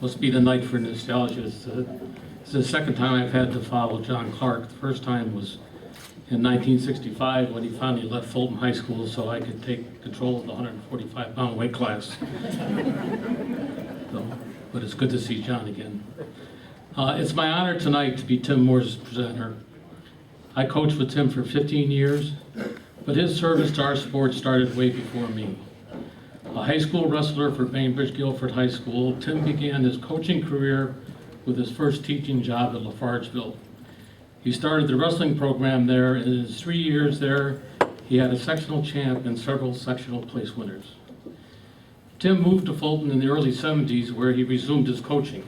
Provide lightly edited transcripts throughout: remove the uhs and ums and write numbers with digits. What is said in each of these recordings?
Must be the night for nostalgia. It's the second time I've had to follow John Clark. The first time was in 1965 when he finally left Fulton High School so I could take control of the 145-pound weight class. But it's good to see John again. It's my honor tonight to be Tim Moore's presenter. I coached with Tim for 15 years, but his service to our sport started way before me. A high school wrestler for Bainbridge Guilford High School, Tim began his coaching career with his first teaching job at Lafargeville. He started the wrestling program there, and in his 3 years there, he had a sectional champ and several sectional place winners. Tim moved to Fulton in the early 70s, where he resumed his coaching.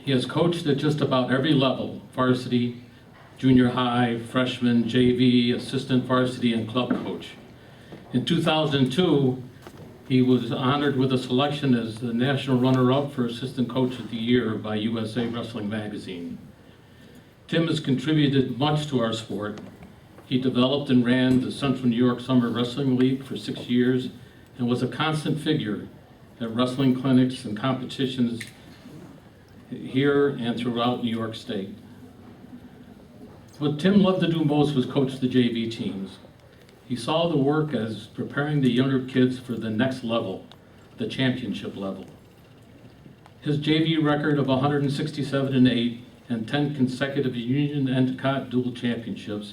He has coached at just about every level: varsity, junior high, freshman, JV, assistant varsity, and club coach. In 2002, he was honored with a selection as the national runner-up for Assistant Coach of the Year by USA Wrestling Magazine. Tim has contributed much to our sport. He developed and ran the Central New York Summer Wrestling League for 6 years and was a constant figure at wrestling clinics and competitions here and throughout New York State. What Tim loved to do most was coach the JV teams. He saw the work as preparing the younger kids for the next level, the championship level. His JV record of 167-8 and 10 consecutive Union Endicott dual championships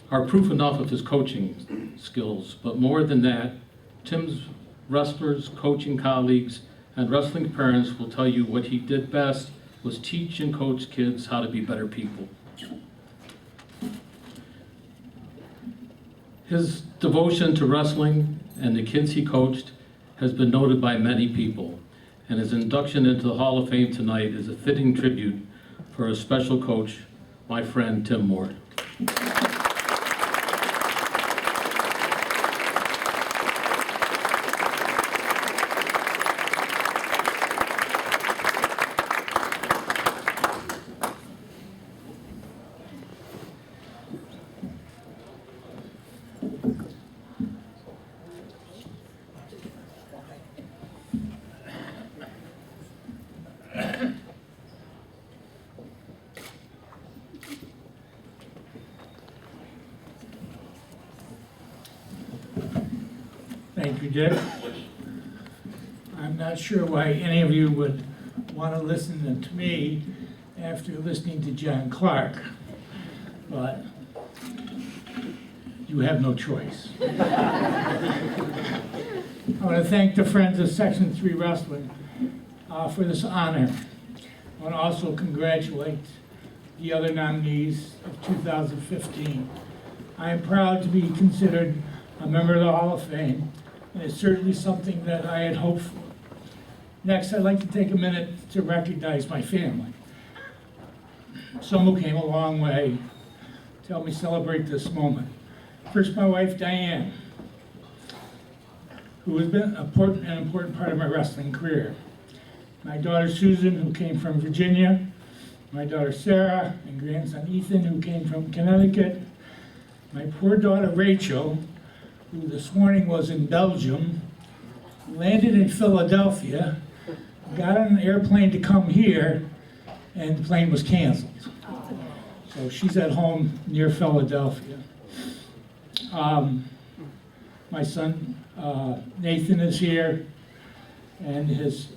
are proof enough of his coaching skills, but more than that, Tim's wrestlers, coaching colleagues, and wrestling parents will tell you what he did best was teach and coach kids how to be better people. His devotion to wrestling and the kids he coached has been noted by many people, and his induction into the Hall of Fame tonight is a fitting tribute for a special coach, my friend Tim Moore. Thank you, Dick. I'm not sure why any of you would want to listen to me after listening to John Clark, but you have no choice. I want to thank the Friends of Section 3 Wrestling for this honor. I want to also congratulate the other nominees of 2015. I am proud to be considered a member of the Hall of Fame, and it's certainly something that I had hoped for. Next, I'd like to take a minute to recognize my family. Some who came a long way to help me celebrate this moment. First, my wife, Diane, who has been an important part of my wrestling career. My daughter, Susan, who came from Virginia. My daughter, Sarah, and grandson, Ethan, who came from Connecticut. My poor daughter, Rachel, who this morning was in Belgium, landed in Philadelphia, got on an airplane to come here, and the plane was canceled. So she's at home near Philadelphia. My son, Nathan, is here, and his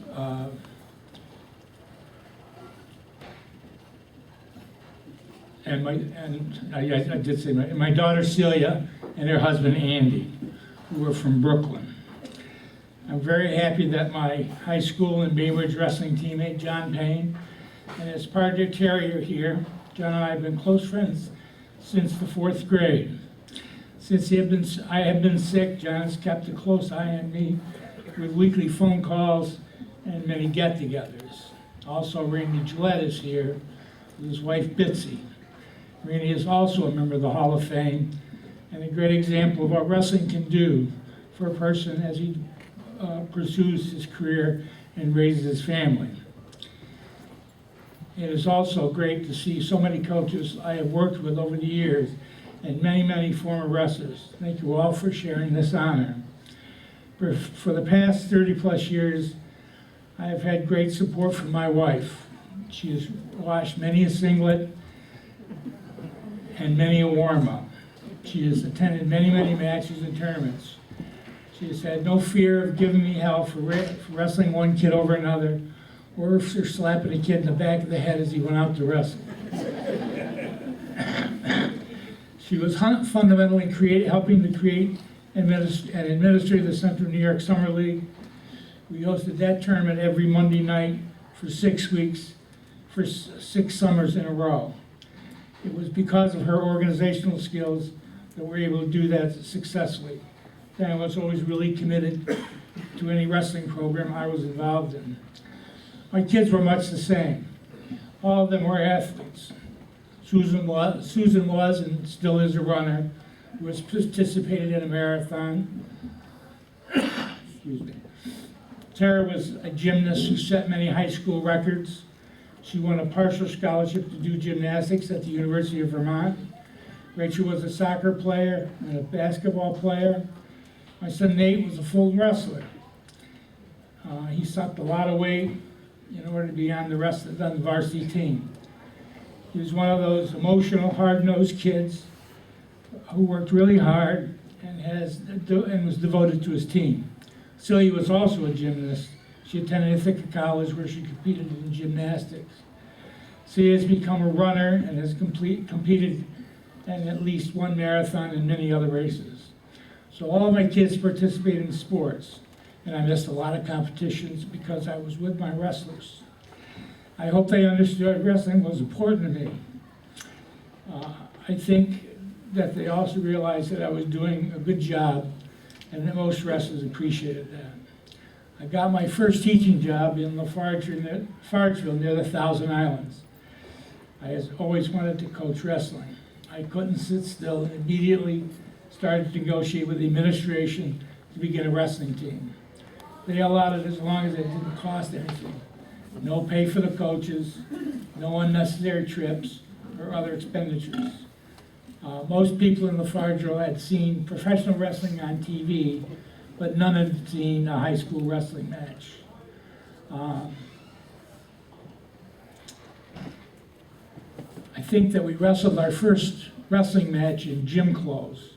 I did say my daughter Celia and her husband Andy, who are from Brooklyn. I'm very happy that my high school and Bainbridge wrestling teammate John Payne and his partner Terry are here. John and I have been close friends since the 4th grade. Since I have been sick, John has kept a close eye on me with weekly phone calls and many get-togethers. Also, Randy Gillette is here with his wife Bitsy. Randy is also a member of the Hall of Fame and a great example of what wrestling can do for a person as he pursues his career and raises his family. It is also great to see so many coaches I have worked with over the years and many, many former wrestlers. Thank you all for sharing this honor. For the past 30-plus years, I have had great support from my wife. She has washed many a singlet and many a warm-up. She has attended many, many matches and tournaments. She has had no fear of giving me hell for wrestling one kid over another, or for slapping a kid in the back of the head as he went out to wrestle. She was fundamentally helping to create and administer the Central New York Summer League. We hosted that tournament every Monday night for 6 weeks, for 6 summers in a row. It was because of her organizational skills that we were able to do that successfully. I was always really committed to any wrestling program I was involved in. My kids were much the same. All of them were athletes. Susan was and still is a runner who has participated in a marathon. Excuse me. Tara was a gymnast who set many high school records. She won a partial scholarship to do gymnastics at the University of Vermont. Rachel was a soccer player and a basketball player. My son Nate was a full wrestler. He sucked a lot of weight in order to be on the varsity team. He was one of those emotional, hard-nosed kids who worked really hard and was devoted to his team. Celia was also a gymnast. She attended Ithaca College where she competed in gymnastics. Celia has become a runner and has competed in at least one marathon and many other races. So all of my kids participated in sports, and I missed a lot of competitions because I was with my wrestlers. I hope they understood wrestling was important to me. I think that they also realized that I was doing a good job, and that most wrestlers appreciated that. I got my first teaching job in Lafargeville near the Thousand Islands. I had always wanted to coach wrestling. I couldn't sit still and immediately started to negotiate with the administration to begin a wrestling team. They allowed it as long as it didn't cost anything. No pay for the coaches, no unnecessary trips or other expenditures. Most people in Lafargeville had seen professional wrestling on TV, but none had seen a high school wrestling match. I think that we wrestled our first wrestling match in gym clothes.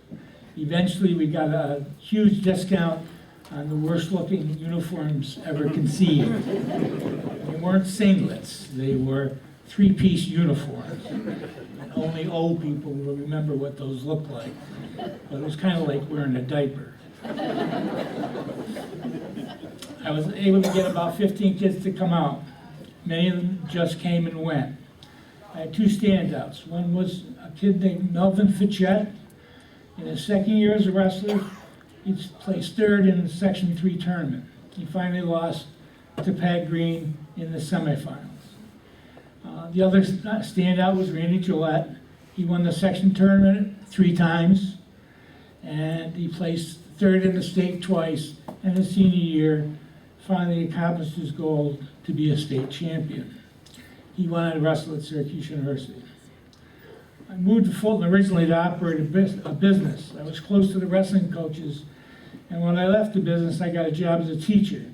Eventually, we got a huge discount on the worst-looking uniforms ever conceived. They weren't singlets, they were 3-piece uniforms. And only old people will remember what those looked like. But it was kind of like wearing a diaper. I was able to get about 15 kids to come out. Many of them just came and went. I had 2 standouts. One was a kid named Melvin Fitchett. In his second year as a wrestler, he placed 3rd in the Section 3 tournament. He finally lost to Pat Green in the semifinals. The other standout was Randy Gillette. He won the section tournament 3 times, and he placed 3rd in the state twice, and his senior year finally accomplished his goal to be a state champion. He wanted to wrestle at Syracuse University. I moved to Fulton originally to operate a business. I was close to the wrestling coaches, and when I left the business, I got a job as a teacher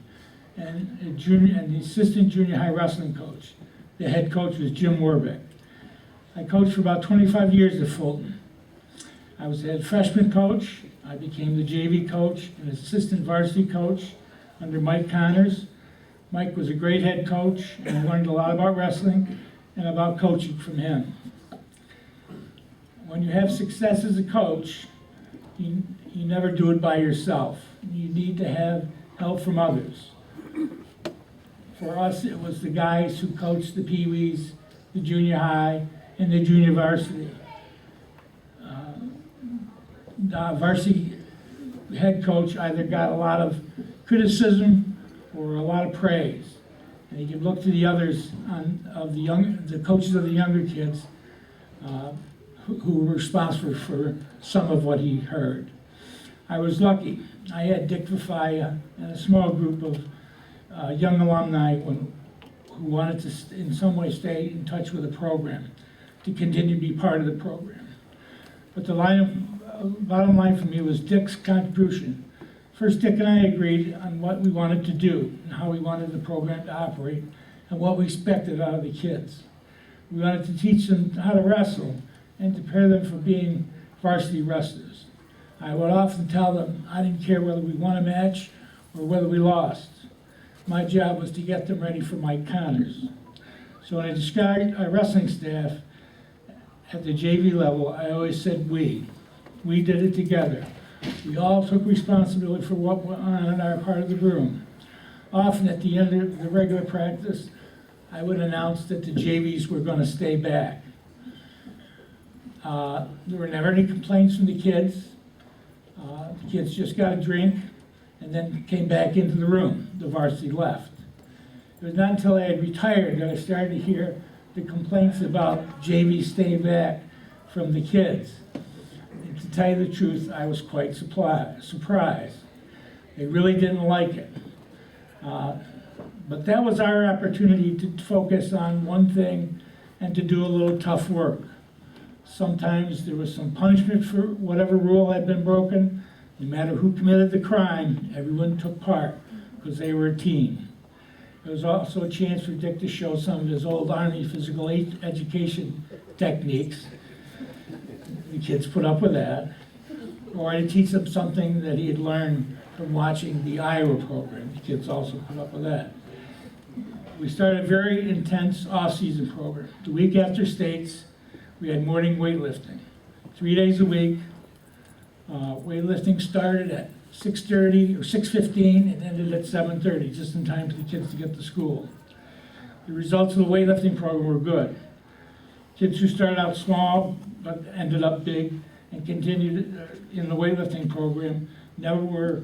and the assistant junior high wrestling coach. The head coach was Jim Warbeck. I coached for about 25 years at Fulton. I was the head freshman coach. I became the JV coach and assistant varsity coach under Mike Connors. Mike was a great head coach, and I learned a lot about wrestling and about coaching from him. When you have success as a coach, you never do it by yourself. You need to have help from others. For us, it was the guys who coached the Pee-wees, the junior high, and the junior varsity. The varsity head coach either got a lot of criticism or a lot of praise. And you could look to the others, the coaches of the younger kids, who were responsible for some of what he heard. I was lucky. I had Dick Vafaya and a small group of young alumni who wanted to in some way stay in touch with the program, to continue to be part of the program. But the bottom line for me was Dick's contribution First, Dick and I agreed on what we wanted to do and how we wanted the program to operate and what we expected out of the kids. We wanted to teach them how to wrestle and to prepare them for being varsity wrestlers. I would often tell them I didn't care whether we won a match or whether we lost. My job was to get them ready for Mike Connors. So when I described our wrestling staff at the JV level, I always said we. We did it together. We all took responsibility for what went on in our part of the room. Often at the end of the regular practice, I would announce that the JVs were going to stay back. There were never any complaints from the kids. The kids just got a drink and then came back into the room. The varsity left. It was not until I had retired that I started to hear the complaints about JV staying back from the kids. And to tell you the truth, I was quite surprised. They really didn't like it. But that was our opportunity to focus on one thing and to do a little tough work. Sometimes there was some punishment for whatever rule had been broken. No matter who committed the crime, everyone took part because they were a team. It was also a chance for Dick to show some of his old Army physical education techniques. The kids put up with that. Or to teach them something that he had learned from watching the Iowa program. The kids also put up with that. We started a very intense off-season program. The week after states, we had morning weightlifting. 3 days a week. Weightlifting started at 6:30 or 6:15 and ended at 7:30, just in time for the kids to get to school. The results of the weightlifting program were good. Kids who started out small but ended up big and continued in the weightlifting program never were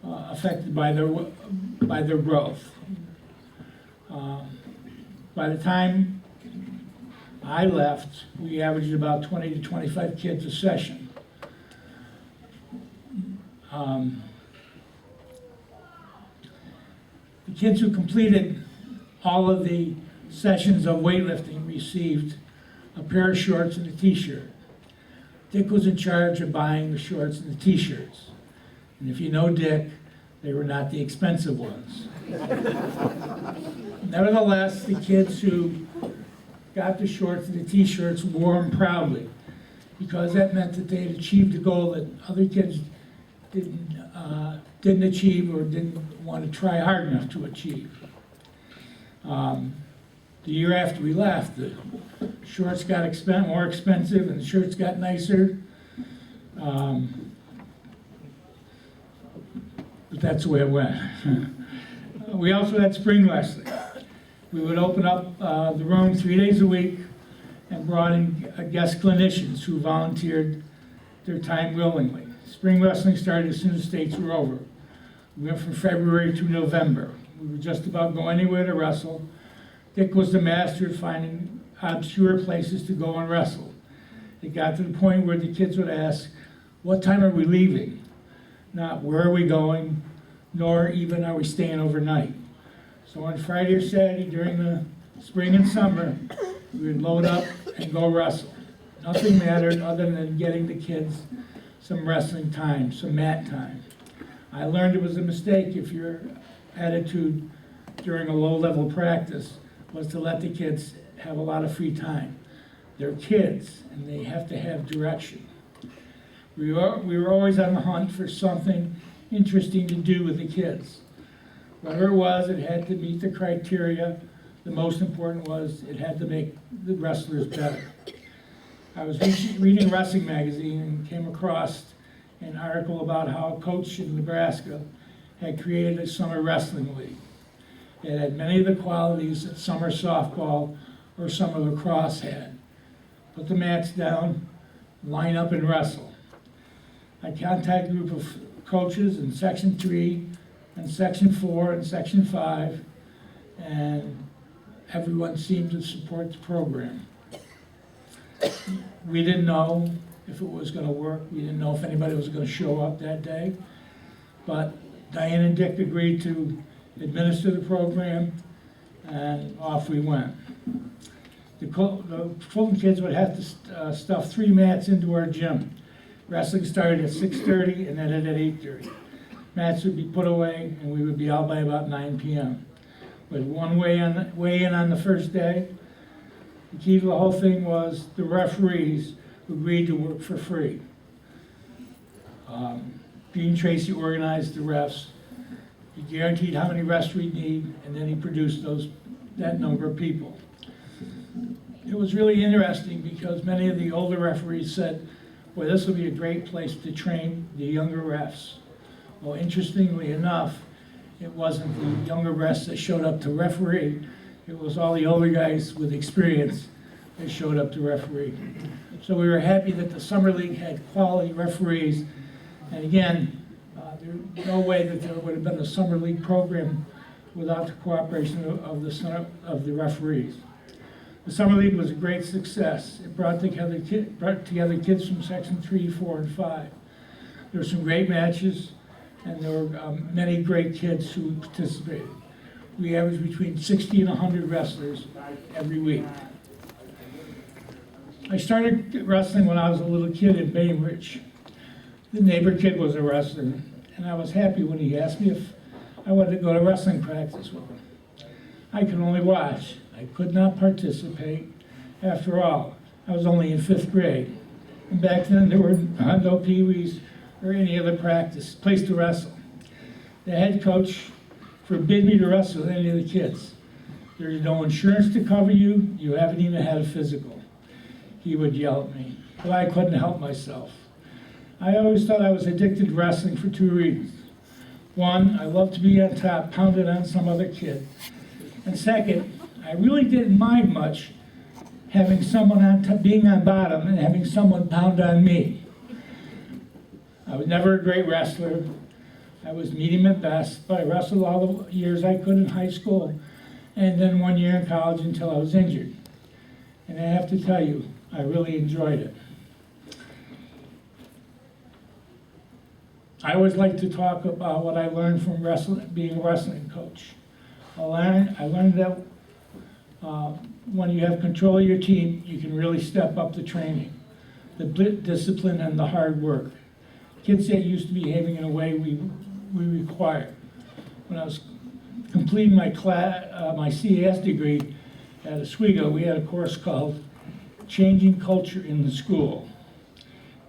affected by their growth. By the time I left, we averaged about 20 to 25 kids a session. The kids who completed all of the sessions of weightlifting received a pair of shorts and a t-shirt. Dick was in charge of buying the shorts and the t-shirts. And if you know Dick, they were not the expensive ones. Nevertheless, the kids who got the shorts and the t-shirts wore them proudly because that meant that they had achieved a goal that other kids didn't achieve or didn't want to try hard enough to achieve. The year after we left, the shorts got more expensive and the shirts got nicer. But that's the way it went. We also had spring wrestling. We would open up the room 3 days a week and brought in guest clinicians who volunteered their time willingly. Spring wrestling started as soon as states were over. We went from February to November. We were just about going anywhere to wrestle. Dick was the master of finding obscure places to go and wrestle. It got to the point where the kids would ask, "What time are we leaving?" Not "Where are we going?" nor even "Are we staying overnight?" So on Friday or Saturday during the spring and summer, we would load up and go wrestle. Nothing mattered other than getting the kids some wrestling time, some mat time. I learned it was a mistake if your attitude during a low-level practice was to let the kids have a lot of free time. They're kids, and they have to have direction. We were always on the hunt for something interesting to do with the kids. Whatever it was, it had to meet the criteria. The most important was it had to make the wrestlers better. I was reading a wrestling magazine and came across an article about how a coach in Nebraska had created a summer wrestling league. It had many of the qualities that summer softball or summer lacrosse had. Put the mats down, line up and wrestle. I contacted a group of coaches in Section 3 and Section 4 and Section 5, and everyone seemed to support the program. We didn't know if it was going to work. We didn't know if anybody was going to show up that day. But Diane and Dick agreed to administer the program, and off we went. The Fulton kids would have to stuff 3 mats into our gym. Wrestling started at 6:30 and ended at 8:30. Mats would be put away, and we would be out by about 9 p.m. With one weigh-in on the first day. The key to the whole thing was the referees agreed to work for free. Dean Tracy organized the refs. He guaranteed how many refs we'd need, and then he produced that number of people. It was really interesting because many of the older referees said, "Boy, this will be a great place to train the younger refs." Well, interestingly enough, it wasn't the younger refs that showed up to referee. It was all the older guys with experience that showed up to referee. So we were happy that the Summer League had quality referees. And again, there's no way that there would have been a Summer League program without the cooperation of the referees. The Summer League was a great success. It brought together kids from Section 3, 4, and 5. There were some great matches, and there were many great kids who participated. We averaged between 60 and 100 wrestlers every week. I started wrestling when I was a little kid in Bainbridge. The neighbor kid was a wrestler, and I was happy when he asked me if I wanted to go to wrestling practice with him. I could only watch. I could not participate. After all, I was only in 5th grade. And back then there were no peewees or any other place to wrestle. The head coach forbid me to wrestle with any of the kids. There's no insurance to cover you. You haven't even had a physical. He would yell at me, but I couldn't help myself. I always thought I was addicted to wrestling for 2 reasons. One, I loved to be on top, pounded on some other kid. And second, I really didn't mind much having someone on top, being on bottom and having someone pound on me. I was never a great wrestler. I was medium at best, but I wrestled all the years I could in high school, and then 1 year in college until I was injured. And I have to tell you, I really enjoyed it. I always like to talk about what I learned from being a wrestling coach. I learned that when you have control of your team, you can really step up the training, the discipline, and the hard work. Kids get used to behaving in a way we require. When I was completing my CAS degree at Oswego, we had a course called Changing Culture in the School.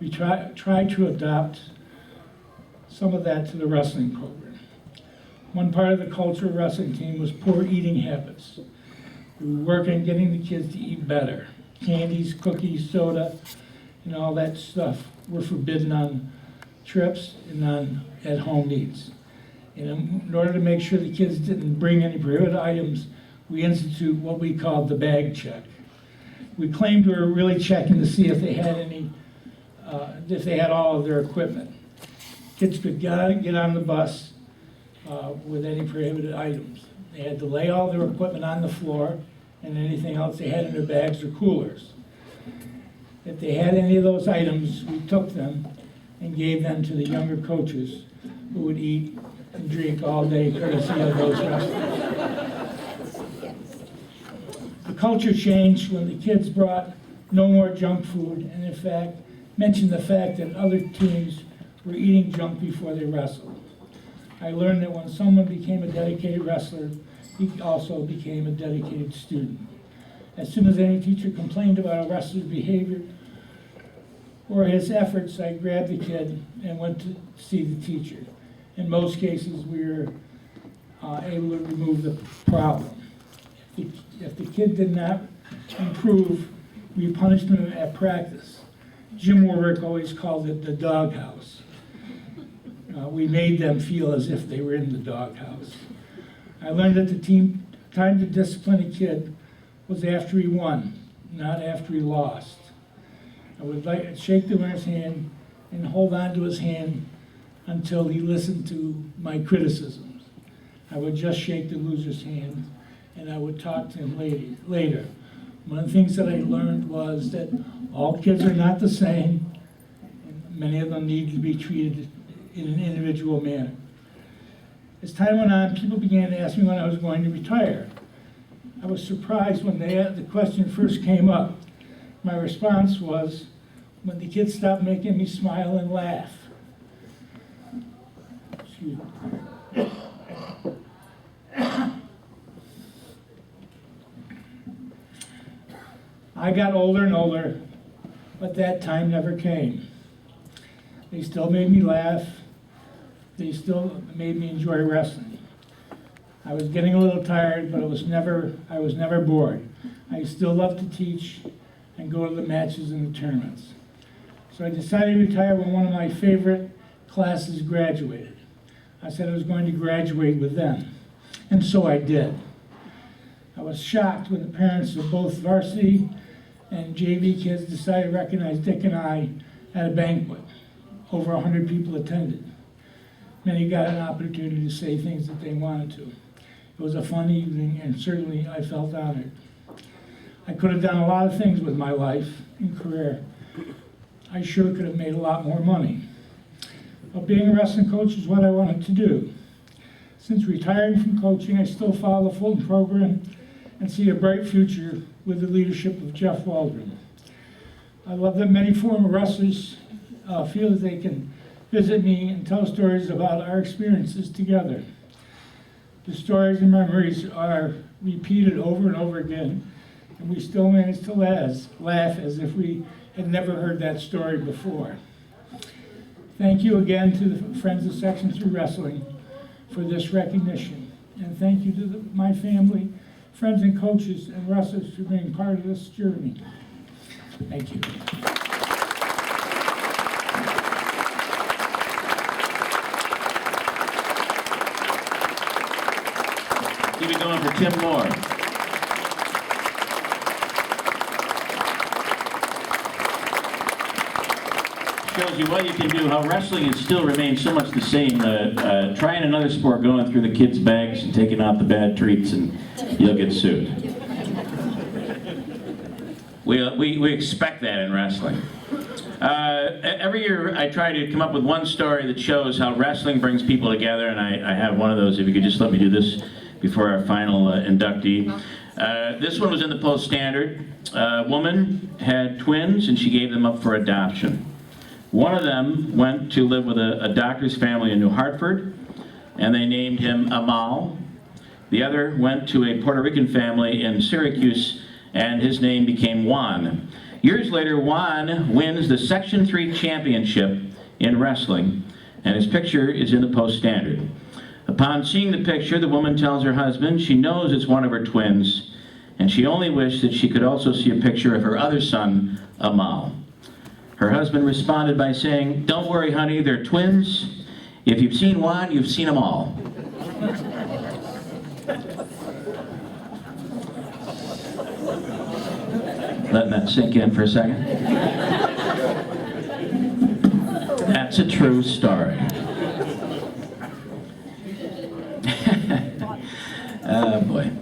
We tried to adopt some of that to the wrestling program. One part of the culture of wrestling team was poor eating habits. We were working on getting the kids to eat better. Candies, cookies, soda, and all that stuff were forbidden on trips and on at-home eats. And in order to make sure the kids didn't bring any prohibited items, we instituted what we called the bag check. We claimed we were really checking to see if they had all of their equipment. Kids could get on the bus with any prohibited items. They had to lay all their equipment on the floor and anything else they had in their bags or coolers. If they had any of those items, we took them and gave them to the younger coaches who would eat and drink all day courtesy of those wrestlers. The culture changed when the kids brought no more junk food, and in fact, mentioned the fact that other teams were eating junk before they wrestled. I learned that when someone became a dedicated wrestler, he also became a dedicated student. As soon as any teacher complained about a wrestler's behavior or his efforts, I grabbed the kid and went to see the teacher. In most cases, we were able to remove the problem. If the kid did not improve, we punished him at practice. Jim Warwick always called it the doghouse. We made them feel as if they were in the doghouse. I learned that the time to discipline a kid was after he won, not after he lost. I would shake the winner's hand and hold on to his hand until he listened to my criticisms. I would just shake the loser's hand and I would talk to him later. One of the things that I learned was that all kids are not the same, and many of them need to be treated in an individual manner. As time went on, people began to ask me when I was going to retire. I was surprised when the question first came up. My response was, when the kids stopped making me smile and laugh. Excuse me. I got older and older, but that time never came. They still made me laugh. They still made me enjoy wrestling. I was getting a little tired, but I was never bored. I still loved to teach and go to the matches and the tournaments. So I decided to retire when one of my favorite classes graduated. I said I was going to graduate with them, and so I did. I was shocked when the parents of both varsity and JV kids decided to recognize Dick and I at a banquet. Over 100 people attended. Many got an opportunity to say things that they wanted to. It was a fun evening, and certainly I felt honored. I could have done a lot of things with my life and career. I sure could have made a lot more money. But being a wrestling coach is what I wanted to do. Since retiring from coaching, I still follow the Fulton program and see a bright future with the leadership of Jeff Waldron. I love that many former wrestlers feel that they can visit me and tell stories about our experiences together. The stories and memories are repeated over and over again, and we still manage to laugh as if we had never heard that story before. Thank you again to the Friends of Section 3 Wrestling for this recognition. And thank you to my family, friends and coaches and wrestlers for being part of this journey. Thank you. Keep it going for Tim Moore. Shows you what you can do, how wrestling is still remains so much the same. Trying another sport, going through the kids' bags and taking out the bad treats, and you'll get sued. We expect that in wrestling. Every year I try to come up with one story that shows how wrestling brings people together, and I have one of those. If you could just let me do this before our final inductee. This one was in the Post-Standard. A woman had twins, and she gave them up for adoption. One of them went to live with a doctor's family in New Hartford, and they named him Amal. The other went to a Puerto Rican family in Syracuse, and his name became Juan. Years later, Juan wins the Section 3 championship in wrestling, and his picture is in the Post-Standard. Upon seeing the picture, the woman tells her husband she knows it's one of her twins, and she only wished that she could also see a picture of her other son, Amal. Her husband responded by saying, "Don't worry, honey, they're twins. If you've seen one, you've seen them all." Letting that sink in for a second. That's a true story. Oh boy.